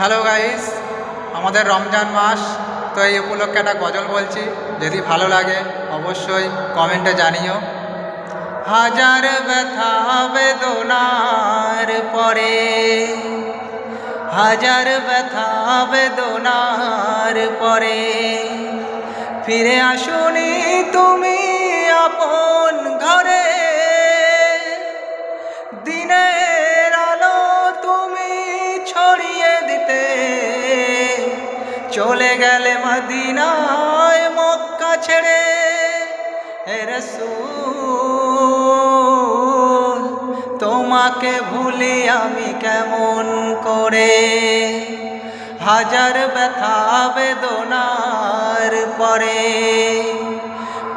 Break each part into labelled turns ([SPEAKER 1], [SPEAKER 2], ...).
[SPEAKER 1] Hello guys, আমাদের রমজান মাস, তো এই উপলক্ষে একটা গজল বলছি। যদি ভালো লাগে অবশ্যই কমেন্টে জানিও। হাজার ব্যথা বেদনার পরে, হাজার ব্যথা বেদনার পরে ফিরে আসুনি তুমি আপন ঘরে। দিনের আলো তুমি ছড়িয়ে দিতে চলে গেলে মদিনায় মক্কা ছেড়ে। হে রাসূল, তোমাকে ভুলি আমি কেমন করে। হাজার ব্যথা বেদনার পরে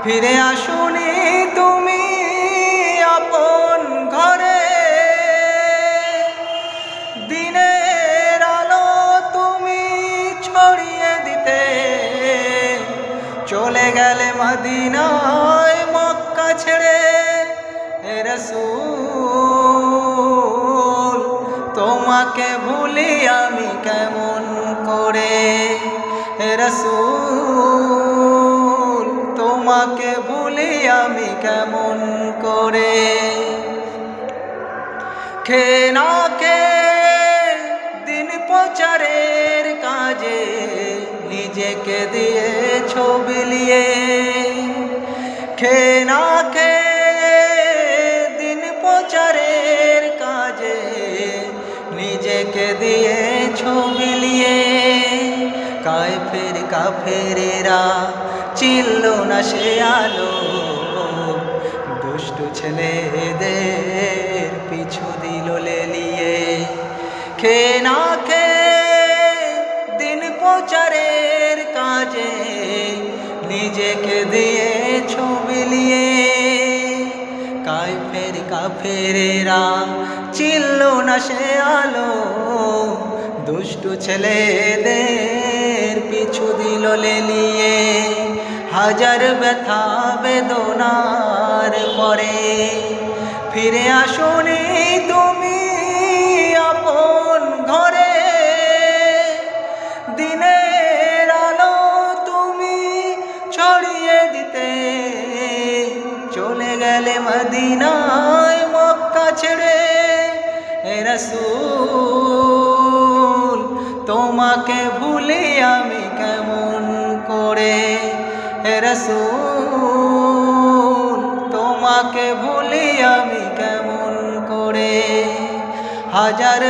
[SPEAKER 1] ফিরে আসুনি তুমি আপন ঘরে। দিনের আলো তুমি ছড়িয়ে দিতে চলে গেলে মদিনায় মক্কা ছেড়ে। হে রাসূল, তোমাকে ভুলি আমি কেমন করে। হে রাসূল, তোমাকে ভুলি আমি কেমন করে। খেয়ে না খেয়ে দিন প্রচারের কাজে নিজেকে দিয়েছ বিলিয়ে। খেয়ে না খেয়ে দিন প্রচারের কাজে নিজেকে দিয়েছ বিলিয়ে। কাফেরেরা চিনল না সে আলো, দুষ্টু ছেলেদের পিছু দিল লেলিয়ে। খেয়ে না খেয়ে দিন প্রচারের কাজে নিজেকে দিয়েছ বিলিয়ে। কাফেরেরা চিনল না সে আলো, দুষ্টু ছেলেদের পিছু দিল লেলিয়ে। হাজার ব্যথা বেদনার পরে ফিরে আসুনি তুমি আপন ঘরে। দিনের আলো তুমি ছড়িয়ে দিতে চলে গেলে মদিনায় মক্কা ছেড়ে। হে রাসূল, তোমাকে ভুলি আমি কেমন করে। হে রাসূল, তোমাকে ভুলি আমি কেমন করে। হাজার